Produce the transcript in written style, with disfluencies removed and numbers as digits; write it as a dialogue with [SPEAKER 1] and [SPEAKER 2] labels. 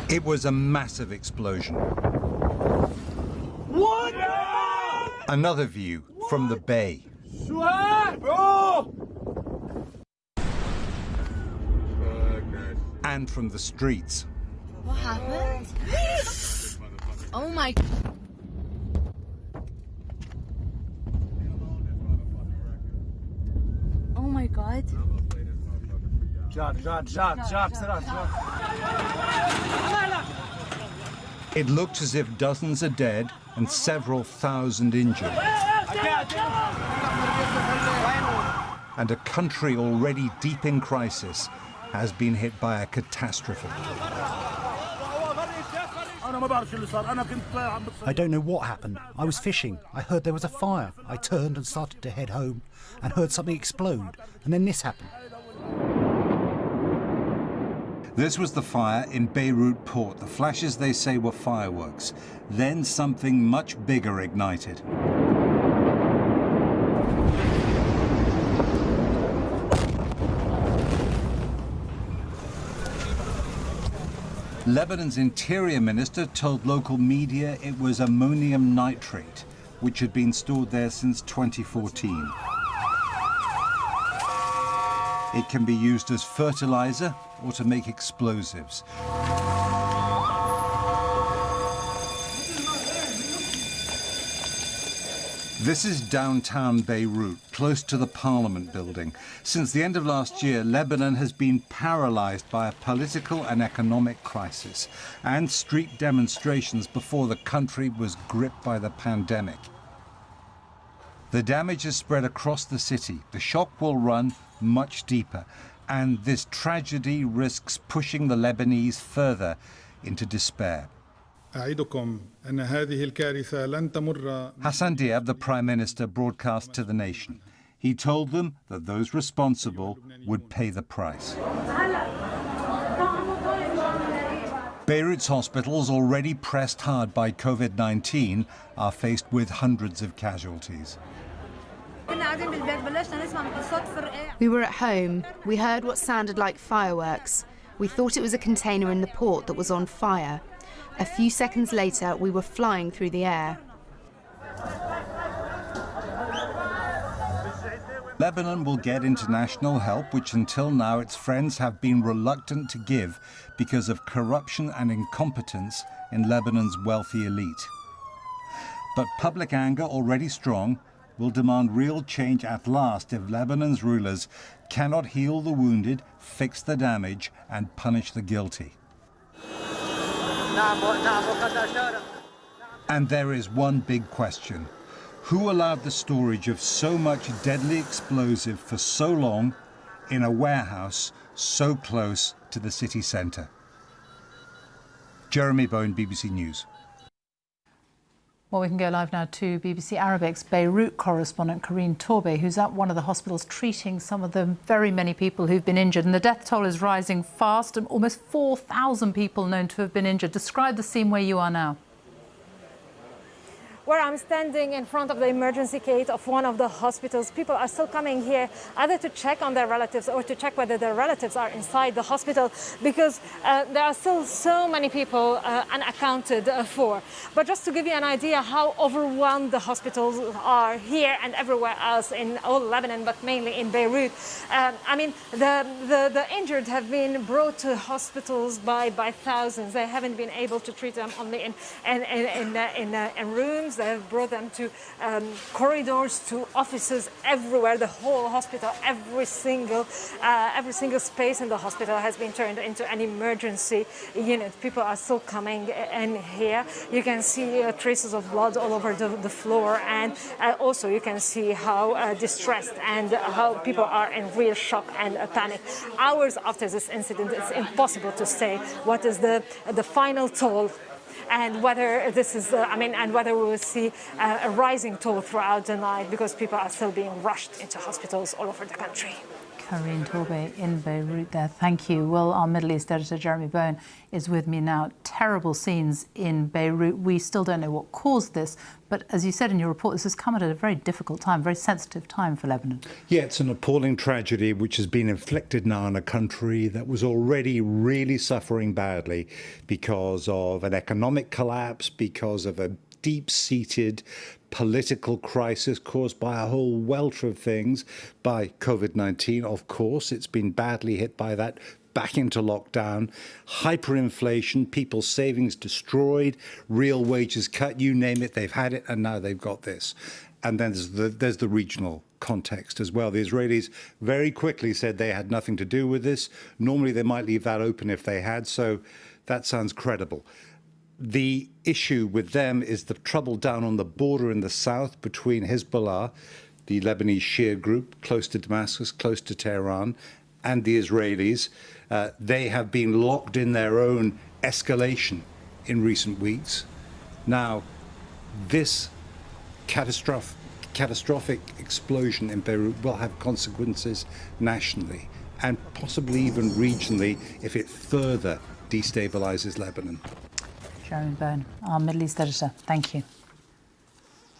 [SPEAKER 1] It was a massive explosion.
[SPEAKER 2] What?
[SPEAKER 1] Another view from the bay. And from the streets.
[SPEAKER 3] What happened? Oh my... Oh my God.
[SPEAKER 1] It looked as if dozens are dead and several thousand injured. And a country already deep in crisis has been hit by a catastrophe.
[SPEAKER 4] I don't know what happened. I was fishing. I heard there was a fire. I turned and started to head home and heard something explode. And then this happened.
[SPEAKER 1] This was the fire in Beirut port. The flashes, they say, were fireworks. Then something much bigger ignited. Lebanon's interior minister told local media it was ammonium nitrate, which had been stored there since 2014. It can be used as fertilizer or to make explosives. This is downtown Beirut, close to the Parliament building. Since the end of last year, Lebanon has been paralyzed by a political and economic crisis and street demonstrations before the country was gripped by the pandemic. The damage has spread across the city. The shock will run much deeper, and this tragedy risks pushing the Lebanese further into despair.
[SPEAKER 5] أعدكم أن هذه الكارثة لن تمر.
[SPEAKER 1] Hassan Diab, the Prime Minister, broadcast to the nation. He told them that those responsible would pay the price. Beirut's hospitals, already pressed hard by COVID-19, are faced with hundreds of casualties.
[SPEAKER 6] We were at home. We heard what sounded like fireworks. We thought it was a container in the port that was on fire. A few seconds later, we were flying through the air.
[SPEAKER 1] Lebanon will get international help, which until now its friends have been reluctant to give because of corruption and incompetence in Lebanon's wealthy elite. But public anger, already strong, will demand real change at last if Lebanon's rulers cannot heal the wounded, fix the damage, and punish the guilty. And there is one big question. Who allowed the storage of so much deadly explosive for so long in a warehouse so close to the city centre? Jeremy Bone, BBC News.
[SPEAKER 7] Well, we can go live now to BBC Arabic's Beirut correspondent Karine Torbeh, who's at one of the hospitals treating some of the very many people who've been injured. And the death toll is rising fast, and almost 4,000 people known to have been injured. Describe the scene where you are now.
[SPEAKER 8] Where I'm standing in front of the emergency gate of one of the hospitals. People are still coming here either to check on their relatives or to check whether their relatives are inside the hospital, because there are still so many people unaccounted for. But just to give you an idea how overwhelmed the hospitals are here and everywhere else in all Lebanon, but mainly in Beirut. I mean, the injured have been brought to hospitals by thousands. They haven't been able to treat them only in rooms. They have brought them to corridors, to offices, everywhere. The whole hospital, every single space in the hospital has been turned into an emergency unit. People are still coming in here. You can see traces of blood all over the floor, and also you can see how distressed and how people are in real shock and panic. Hours after this incident, it's impossible to say what is the final toll, and whether this is, and whether we will see a rising toll throughout the night, because people are still being rushed into hospitals all over the country.
[SPEAKER 7] Karine Torbey in Beirut there. Thank you. Well, our Middle East editor, Jeremy Bowen, is with me now. Terrible scenes in Beirut. We still don't know what caused this, but as you said in your report, this has come at a very difficult time, very sensitive time for Lebanon.
[SPEAKER 1] Yeah, it's an appalling tragedy which has been inflicted now on a country that was already really suffering badly because of an economic collapse, because of a deep-seated political crisis caused by a whole welter of things, by COVID-19, of course. It's been badly hit by that, back into lockdown, hyperinflation, people's savings destroyed, real wages cut, you name it, they've had it, and now they've got this. And then there's the regional context as well. The Israelis very quickly said they had nothing to do with this. Normally they might leave that open if they had, so that sounds credible. The issue with them is the trouble down on the border in the south between Hezbollah, the Lebanese Shia group, close to Damascus, close to Tehran, and the Israelis. They have been locked in their own escalation in recent weeks. Now, this catastrophic explosion in Beirut will have consequences nationally and possibly even regionally if it further destabilizes Lebanon.
[SPEAKER 7] Jeremy Bowen, our Middle East editor. Thank you.